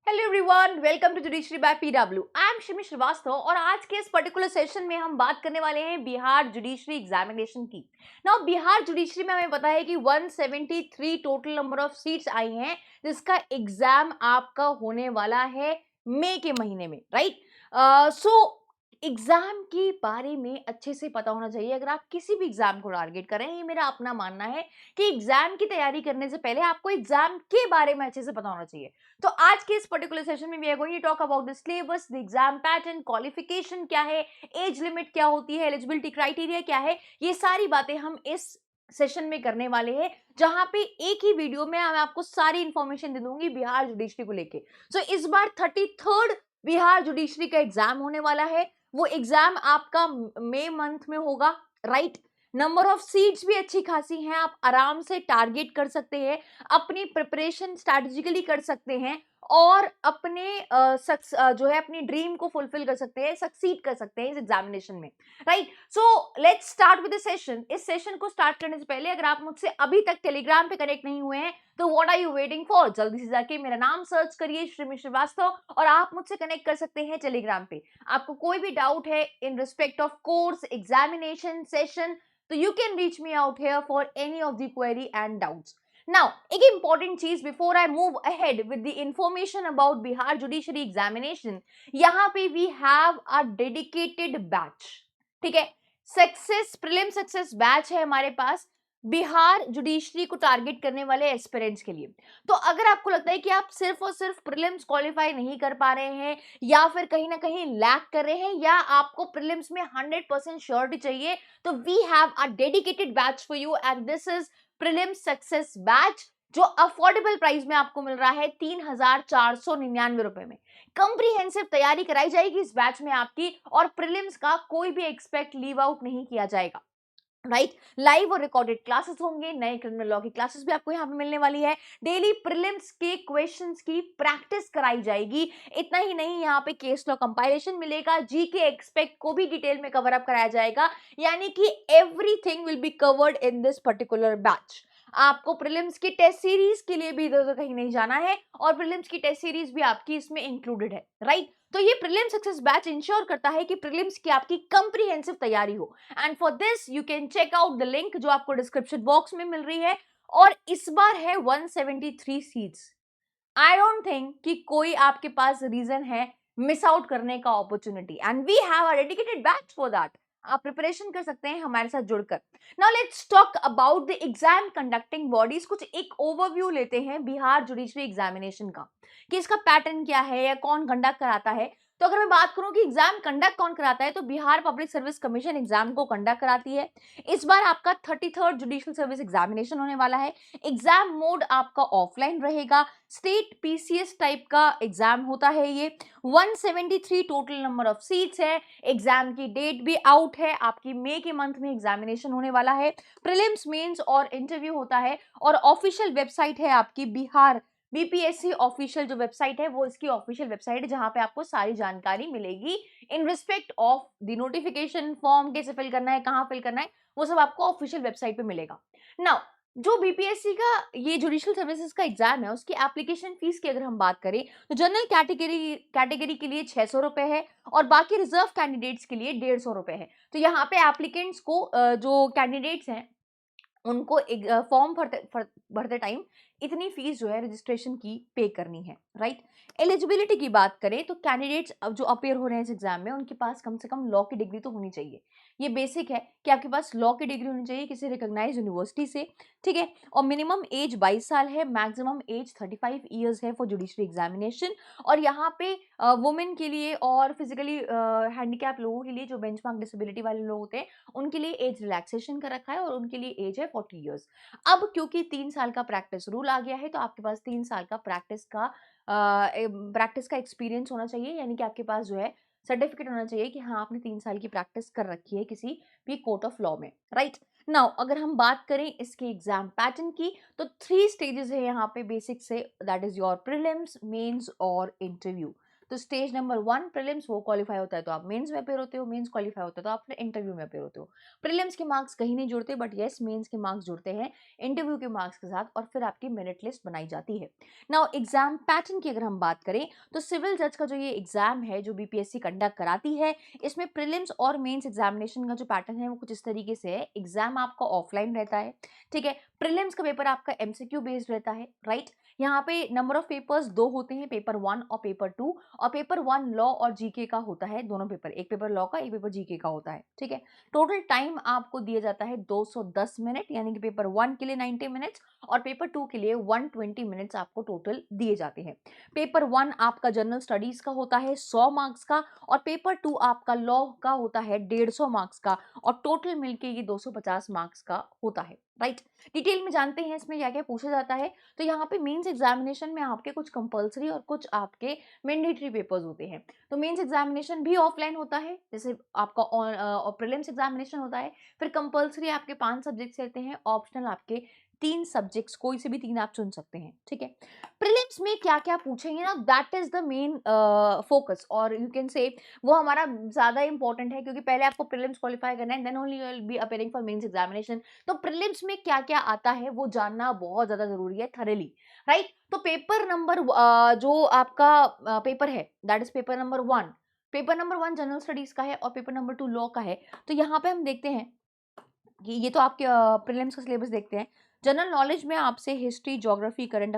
Hello everyone, welcome to judiciary by PW. I am Shimi Srivastava और आज के इस पर्टिकुलर सेशन में हम बात करने वाले हैं बिहार जुडिशरी एग्जामिनेशन की। नाउ बिहार जुडिशरी में हमें पता है कि 173 टोटल नंबर ऑफ सीट्स आई हैं, जिसका एग्जाम आपका होने वाला है मई के महीने में, राइट। सो एग्जाम के बारे में अच्छे से पता होना चाहिए। अगर आप किसी भी एग्जाम को टारगेट कर रहे हैं, ये मेरा अपना मानना है कि एग्जाम की तैयारी करने से पहले आपको एग्जाम के बारे में अच्छे से पता होना चाहिए। तो आज के इस पर्टिकुलर सेशन में we are going to talk about the syllabus, the exam pattern, qualification क्या है, एज लिमिट क्या होती है, एलिजिबिलिटी क्राइटेरिया क्या है। ये सारी बातें हम इस सेशन में करने वाले हैं, जहां पे एक ही वीडियो में मैं आपको सारी इंफॉर्मेशन दे दूंगी बिहार जुडिशरी को लेके। सो इस बार 33rd बिहार जुडिशरी का एग्जाम होने वाला है। वो एग्जाम आपका मई मंथ में होगा, राइट। नंबर ऑफ सीट्स भी अच्छी खासी हैं, आप आराम से टारगेट कर सकते हैं, अपनी प्रिपरेशन स्ट्रैटेजिकली कर सकते हैं और अपने जो है अपनी ड्रीम को फुलफिल कर सकते हैं, सक्सीड कर सकते हैं इस एग्जामिनेशन में, right. So let's start with the session. इस सेशन को स्टार्ट करने से पहले अगर आप मुझसे अभी तक टेलीग्राम पे कनेक्ट नहीं हुए हैं तो what are you waiting for, जल्दी से जाके मेरा नाम सर्च करिए श्रीमी श्रीवास्तव और आप मुझसे कनेक्ट कर सकते हैं टेलीग्राम पे। आपको कोई भी डाउट है in respect of course, examination, session, तो you can reach me out here for any of the query and doubts. Now, एक important चीज before I move ahead with the information about Bihar Judiciary Examination, यहाँ पे we have a dedicated batch, ठीक है। Prelim success batch है हमारे पास Bihar judiciary को target करने वाले एस्पिरेंट्स के लिए। तो अगर आपको लगता है कि आप सिर्फ और सिर्फ प्रीलिम्स क्वालिफाई नहीं कर पा रहे हैं या फिर कहीं ना कहीं लैक कर रहे हैं या आपको प्रीलिम्स में 100% श्योरिटी चाहिए, तो we have a dedicated batch for you and this is prelim success batch, जो अफोर्डेबल प्राइस में आपको मिल रहा है 3,499 रुपए में। कंप्रीहेंसिव तैयारी कराई जाएगी इस बैच में आपकी और प्रीलिम्स का कोई भी एक्सपेक्ट लीव आउट नहीं किया जाएगा, राइट। लाइव और रिकॉर्डेड क्लासेस होंगे, नए क्रिमिनल लॉ की क्लासेस भी आपको यहाँ पे मिलने वाली है, डेली प्रीलिम्स के क्वेश्चंस की प्रैक्टिस कराई जाएगी। इतना ही नहीं, यहाँ पे केस लॉ कंपाइलेशन मिलेगा, जीके एक्सपेक्ट को भी डिटेल में कवर अप कराया जाएगा, यानी कि everything will be covered in this particular batch. आपको प्रीलिम्स की टेस्ट सीरीज के लिए भी इधर उधर कहीं नहीं जाना है और प्रीलिम्स की टेस्ट सीरीज भी आपकी इसमें इंक्लूडेड है, राइट। तो ये प्रीलिम सक्सेस बैच इंश्योर करता है कि प्रीलिम्स की आपकी कंप्रीहेंसिव तैयारी हो and for this you can check out the link जो आपको डिस्क्रिप्शन बॉक्स में मिल रही है। और इस बार है 173 सीट्स। आई डोंट थिंक कि कोई आपके पास रीजन है मिस आउट करने का opportunity and we have a dedicated batch for that. आप प्रिपरेशन कर सकते हैं हमारे साथ जुड़कर। Now let's talk about the exam conducting bodies. कुछ एक ओवरव्यू लेते हैं बिहार जुडिशरी एग्जामिनेशन का कि इसका पैटर्न क्या है या कौन कंडक्ट कराता है। तो अगर मैं बात करूं कि एग्जाम कंडक्ट कौन कराता है, तो Bihar public service commission exam को कंडक्ट कराती है। इस बार आपका 33rd जुडिशियल सर्विस एग्जामिनेशन होने वाला है। एग्जाम मोड आपका ऑफलाइन रहेगा, स्टेट पीसीएस टाइप का एग्जाम होता है ये। 173 टोटल नंबर ऑफ सीट्स है। एग्जाम की डेट भी आउट है, आपकी मई के मंथ में एग्जामिनेशन होने वाला है। प्रीलिम्स, मेंस और इंटरव्यू होता है और ऑफिशियल वेबसाइट है आपकी बिहार बीपीएससी ऑफिशियल जो वेबसाइट है वो इसकी ऑफिशियल वेबसाइट है, जहां पे आपको सारी जानकारी मिलेगी in respect of the notification, form कैसे फिल करना है, कहां फिल करना है, वो सब आपको ऑफिशियल वेबसाइट पे मिलेगा। नाउ जो बीपीएससी का ये जुडिशियल सर्विसेज का एग्जाम है, उसकी एप्लीकेशन फीस की अगर हम बात करें तो जनरल कैटेगरी के लिए 600 रुपए है और बाकी रिजर्व कैंडिडेट्स के लिए 150 रुपए है। तो यहाँ पे एप्लीकेंट्स को जो कैंडिडेट्स हैं उनको एक फॉर्म भरते टाइम इतनी फीस जो है रजिस्ट्रेशन की पे करनी है, राइट। एलिजिबिलिटी की बात करें तो कैंडिडेट्स अब जो अपेयर हो रहे हैं इस एग्जाम में, उनके पास कम से कम लॉ की डिग्री तो होनी चाहिए। ये बेसिक है कि आपके पास लॉ की डिग्री होनी चाहिए किसी रिकॉग्नाइज्ड यूनिवर्सिटी से, ठीक है। और मिनिमम एज 22 साल है, मैक्सिमम एज 35 ईयर्स है फॉर जुडिशरी एग्जामिनेशन। और यहाँ पे वुमेन के लिए और फिजिकली हैंडीकैप लोगों के लिए, जो बेंचमार्क डिसेबिलिटी वाले लोग होते हैं, उनके लिए एज रिलैक्सेशन का रखा है और उनके लिए एज है 40 ईयर्स। अब क्योंकि 3 साल का प्रैक्टिस रूल आ गया है, तो आपके पास 3 साल का प्रैक्टिस का एक्सपीरियंस होना चाहिए, यानी कि आपके पास जो है सर्टिफिकेट होना चाहिए कि हाँ आपने 3 साल की प्रैक्टिस कर रखी है किसी भी कोर्ट ऑफ लॉ में, राइट। नाउ अगर हम बात करें इसके एग्जाम पैटर्न की, तो 3 स्टेजेस है यहाँ पे बेसिक से, that is your prelims, mains और इंटरव्यू। तो स्टेज नंबर 1 प्रीलिम्स वो क्वालिफाई होता है तो आप मेंस में अपेयर होते हो, मेंस क्वालिफाई होता है तो आप फिर इंटरव्यू में अपेयर होते हो। प्रीलिम्स के मार्क्स कहीं नहीं जुड़ते, बट येस मेंस के मार्क्स जुड़ते हैं इंटरव्यू के मार्क्स के साथ, और फिर आपकी मेरिट लिस्ट बनाई जाती है। नाउ एग्जाम पैटर्न की अगर हम बात करें तो सिविल जज का जो ये एग्जाम है जो बीपीएससी कंडक्ट कराती है, इसमें प्रीलिम्स और मेंस एग्जामिनेशन का जो पैटर्न है वो कुछ इस तरीके से है। एग्जाम आपका ऑफलाइन रहता है, ठीक है। प्रीलिम्स का पेपर आपका एमसीक्यू बेस्ड रहता है, राइट। यहाँ पे नंबर ऑफ पेपर्स 2 होते हैं, पेपर 1 और पेपर 2, और पेपर 1 लॉ और जीके का होता है, दोनों पेपर, एक पेपर लॉ का, एक पेपर जीके का होता है, ठीक है। टोटल टाइम आपको दिया जाता है 210 मिनट, यानी कि पेपर 1 के लिए 90 मिनट्स और पेपर 2 के लिए 120 मिनट्स आपको टोटल दिए जाते हैं। पेपर 1 आपका जनरल स्टडीज का होता है 100 मार्क्स का, और पेपर 2 आपका लॉ का होता है 150 मार्क्स का, और टोटल मिलके ये 250 मार्क्स का होता है, राइट। डिटेल में जानते हैं इसमें क्या क्या पूछा जाता है। तो यहाँ पे मेंस एग्जामिनेशन में आपके कुछ कंपलसरी और कुछ आपके मैंडेटरी पेपर्स होते हैं। तो मेंस एग्जामिनेशन भी ऑफलाइन होता है, जैसे आपका प्रीलिम्स एग्जामिनेशन होता है। फिर कंपलसरी आपके 5 सब्जेक्ट्स रहते हैं, ऑप्शनल आपके 3 सब्जेक्ट्स, कोई से भी 3 आप चुन सकते हैं, ठीक है। प्रीलिम्स में क्या क्या पूछेंगे ना, that is the main focus, और यू कैन से वो हमारा ज्यादा इंपॉर्टेंट है, क्योंकि पहले आपको प्रीलिम्स क्वालिफाई करना है, then only you will be appearing for mains examination. तो प्रीलिम्स में क्या क्या आता है वो जानना बहुत ज्यादा जरूरी है, थरेली, राइट। तो पेपर नंबर जो आपका पेपर है, that is paper number 1। Paper number 1 general studies का है और पेपर नंबर 2 लॉ का है। तो यहाँ पे हम देखते हैं कि ये तो आपके प्रीलिम्स का सिलेबस देखते हैं। जनरल नॉलेज में आपसे history, geography, current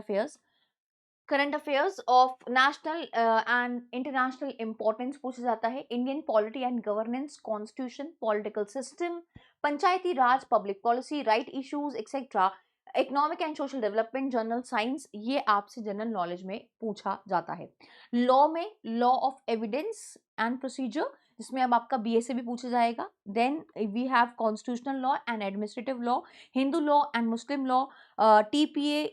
affairs of national and international importance पूछा जाता है। Indian polity and governance, constitution, political system, Panchayati Raj, public policy, right issues etcetera, economic and social development, general science, ये आपसे general knowledge में पूछा जाता है। Law में law of evidence and procedure, जिसमें अब आपका बीए से भी पूछा जाएगा। Then we have constitutional law and administrative law, Hindu law and Muslim law, TPA,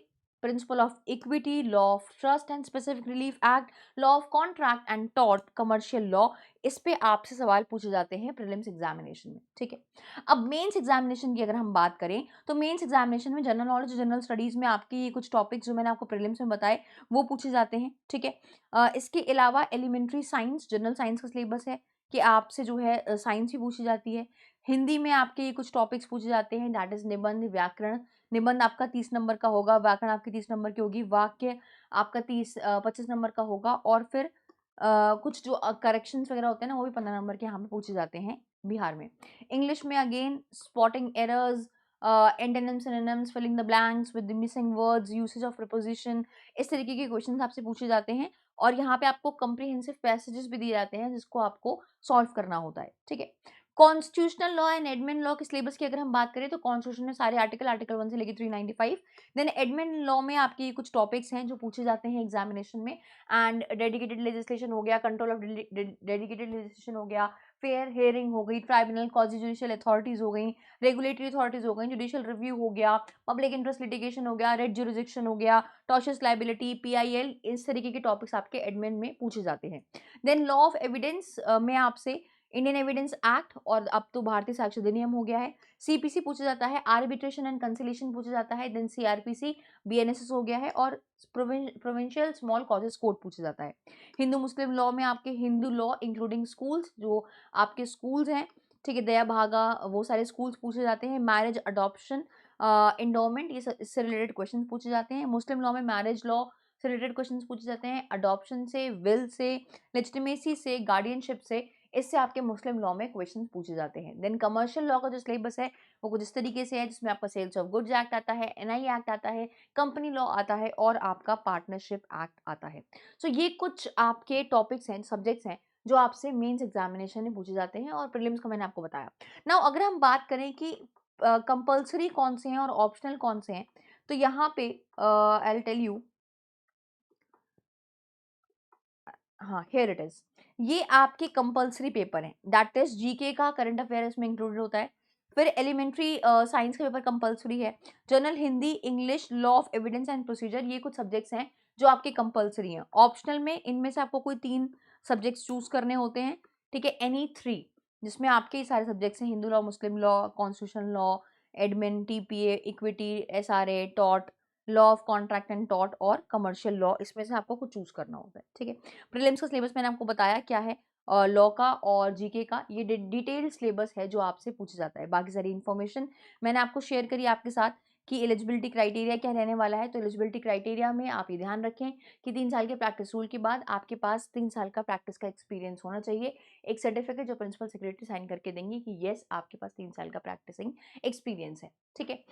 principle of equity, law of trust and specific relief act, law of contract and tort, commercial law. इस पे आपसे सवाल पूछे जाते हैं प्रीलिम्स एग्जामिनेशन में, ठीक है। अब मेंस एग्जामिनेशन की अगर हम बात करें तो मेंस एग्जामिनेशन में जनरल नॉलेज, जनरल स्टडीज में आपके ये कुछ टॉपिक्स जो मैंने आपको प्रीलिम्स में बताए वो पूछे जाते हैं, ठीक है। इसके अलावा एलिमेंट्री साइंस, जनरल साइंस का सिलेबस है कि आपसे जो है साइंस ही पूछी जाती है। हिंदी में आपके ये कुछ टॉपिक्स पूछे जाते हैं, दैट इज निबंध, व्याकरण। निबंध आपका 30 नंबर का होगा, व्याकरण आपकी 30 नंबर की होगी, वाक्य आपका 25 नंबर का होगा, और फिर कुछ जो करेक्शंस वगैरह होते हैं ना वो भी 15 नंबर के यहाँ पे पूछे जाते हैं बिहार में। इंग्लिश में again spotting errors, antonyms, synonyms, filling the blanks with the missing words, usage of preposition, इस तरीके के क्वेश्चंस आपसे पूछे जाते हैं। और यहाँ पे आपको कॉम्प्रिहेंसिव पैसेजेस भी दिए जाते हैं जिसको आपको सॉल्व करना होता है, ठीक है। Constitutional law and admin law के सिलेबस की अगर हम बात करें तो कॉन्स्टिट्यूशन में सारे आर्टिकल, आर्टिकल 1 से लेकर 395। देन एडमिन लॉ में आपके कुछ टॉपिक्स हैं जो पूछे जाते हैं एग्जामिनेशन में, एंड डेडिकेटेड लेजिस्लेशन हो गया, कंट्रोल ऑफ डेडिकेटेड लेजिस्लेशन हो गया, फेयर हेयरिंग हो गई, ट्राइब्यूनल, क्वासी जुडिशियल अथॉरिटीज हो गई, रेगुलेटरी अथॉरिटीज हो गई, जुडिशियल रिव्यू हो गया, पब्लिक इंटरेस्ट लिटिगेशन हो गया, रेड ज्यूरिसडिक्शन हो गया, टॉर्शियस लाइबिलिटी, पीआईएल, इस तरीके के टॉपिक्स आपके एडमिन में पूछे जाते हैं। देन लॉ ऑफ एविडेंस में आपसे इंडियन एविडेंस एक्ट, और अब तो भारतीय साक्ष्य अधिनियम हो गया है, सीपीसी पूछा जाता है, आर्बिट्रेशन एंड कंसिलिएशन पूछा जाता है, देन सीआरपीसी, बीएनएसएस हो गया है, और प्रोविंशियल स्मॉल कॉजेस कोड पूछा जाता है। हिंदू मुस्लिम लॉ में आपके हिंदू लॉ इंक्लूडिंग स्कूल्स, जो आपके स्कूल्स हैं, ठीक है, दया भागा, वो सारे स्कूल्स पूछे जाते हैं। मैरिज, अडॉप्शन, एंडोमेंट, ये इससे रिलेटेड क्वेश्चन पूछे जाते हैं। मुस्लिम लॉ में मैरिज लॉ से रिलेटेड क्वेश्चन पूछे जाते हैं, अडॉप्शन से, विल से, लेजिटिमेसी से, गार्डियनशिप से, इससे आपके मुस्लिम लॉ में क्वेश्चन पूछे जाते हैं। देन कमर्शियल लॉ का जो सिलेबस है वो कुछ इस तरीके से है, जिसमें आपका सेल्स ऑफ गुड्स एक्ट आता है, एनआई एक्ट आता है, कंपनी लॉ आता है, और आपका पार्टनरशिप एक्ट आता है। सो ये कुछ आपके टॉपिक्स हैं, सब्जेक्ट्स हैं जो आपसे मेंस एग्जामिनेशन में पूछे जाते हैं, और प्रीलिम्स का मैंने आपको बताया। नाउ अगर हम बात करें कि कंपल्सरी कौन से हैं और ऑप्शनल कौन से हैं, तो यहाँ पे आई विल टेल यू, हाँ हियर इट इज, ये आपके कंपल्सरी पेपर हैं, दैट इज जीके का करंट अफेयर इसमें इंक्लूडेड होता है। फिर एलिमेंट्री साइंस का पेपर कंपल्सरी है। General Hindi, English, law of evidence and procedure, ये कुछ सब्जेक्ट्स हैं जो आपके कंपल्सरी हैं। ऑप्शनल में इनमें से आपको कोई 3 सब्जेक्ट्स चूज करने होते हैं, ठीक है, एनी 3, जिसमें आपके ये सारे सब्जेक्ट्स हैं, Hindu law, Muslim law, constitution law, admin, TPA, equity, SRA, taught, law of contract and tort और कमर्शियल लॉ, इसमें से आपको कुछ चूज करना होता है, ठीक है। प्रीलिम्स का सिलेबस मैंने आपको बताया क्या है, लॉ का और जीके का, ये डिटेल्ड सिलेबस है जो आपसे पूछा जाता है। बाकी सारी इन्फॉर्मेशन मैंने आपको शेयर करी आपके साथ कि एलिजिबिलिटी क्राइटेरिया क्या रहने वाला है। तो एलिजिबिलिटी क्राइटेरिया में आप ये ध्यान रखें कि 3 साल के प्रैक्टिस रूल के बाद आपके पास 3 साल का प्रैक्टिस का एक्सपीरियंस होना चाहिए। एक सर्टिफिकेट जो प्रिंसिपल सेक्रेटरी साइन करके देंगे कि येस आपके पास 3 साल का प्रैक्टिसिंग एक्सपीरियंस है, ठीक है।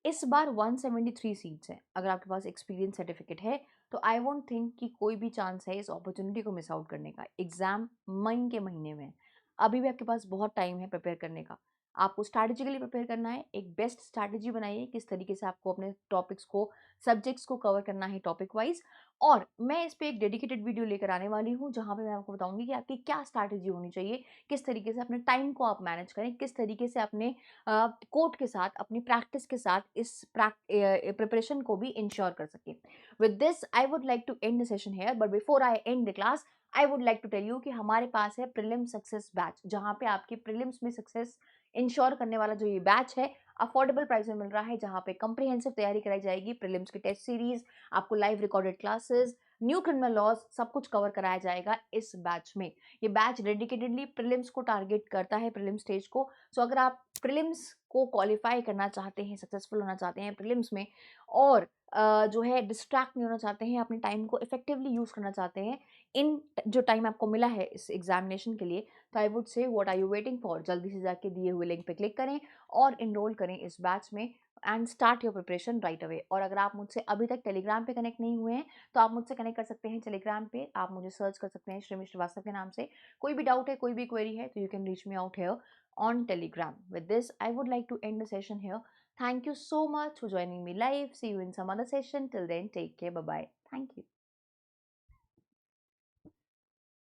इस बार 173 सीट्स हैं। अगर आपके पास एक्सपीरियंस सर्टिफिकेट है तो आई वोंट थिंक कि कोई भी चांस है इस अपॉर्चुनिटी को मिस आउट करने का। एग्जाम मई के महीने में है। अभी भी आपके पास बहुत टाइम है प्रिपेयर करने का। आपको स्ट्रैटेजिकली प्रिपेयर करना है, एक बेस्ट स्ट्रैटेजी बनाइए किस तरीके से आपको अपने टॉपिक्स को, सब्जेक्ट्स को कवर करना है टॉपिक वाइज। और मैं इस पे एक डेडिकेटेड वीडियो लेकर आने वाली हूँ जहाँ पे मैं आपको बताऊंगी कि आपकी क्या स्ट्रैटेजी होनी चाहिए, किस तरीके से अपने टाइम को आप मैनेज करें, किस तरीके से अपने कोट के साथ, अपनी प्रैक्टिस के साथ इस प्रिपरेशन को भी इंश्योर कर सकें। With this I would like to end the session here, but before I end the class I would like to tell you कि हमारे पास है प्रीलिम सक्सेस बैच, जहाँ पे आपकी प्रीलिम्स में सक्सेस इंश्योर करने वाला जो ये बैच है अफोर्डेबल प्राइस में मिल रहा है, जहाँ पे कंप्रिहेंसिव तैयारी कराई जाएगी, प्रीलिम्स की टेस्ट सीरीज, आपको live recorded classes, new criminal laws, सब कुछ कवर कराया जाएगा इस बैच में। ये बैच डेडिकेटेडली प्रीलिम्स को टारगेट करता है, प्रीलिम्स स्टेज को। सो अगर आप प्रीलिम्स को क्वालिफाई करना चाहते हैं, सक्सेसफुल होना चाहते हैं प्रीलिम्स में, और जो है डिस्ट्रैक्ट नहीं होना चाहते हैं, अपने टाइम को इफेक्टिवली यूज करना चाहते हैं इन जो टाइम आपको मिला है इस एग्जामिनेशन के लिए, तो I would say what are you waiting for, जल्दी से जाके दिए हुए लिंक पे क्लिक करें और इनरोल करें इस बैच में and start your preparation right away. और अगर आप मुझसे अभी तक टेलीग्राम पे कनेक्ट नहीं हुए हैं तो आप मुझसे कनेक्ट कर सकते हैं टेलीग्राम पे, आप मुझे सर्च कर सकते हैं श्रीमी श्रीवास्तव के नाम से। कोई भी डाउट है, कोई भी क्वेरी है, तो you can reach me out here on Telegram. With this, I would like to end the session here. Thank you so much for joining me live. See you in some other session. Till then, take care. Bye bye. Thank you.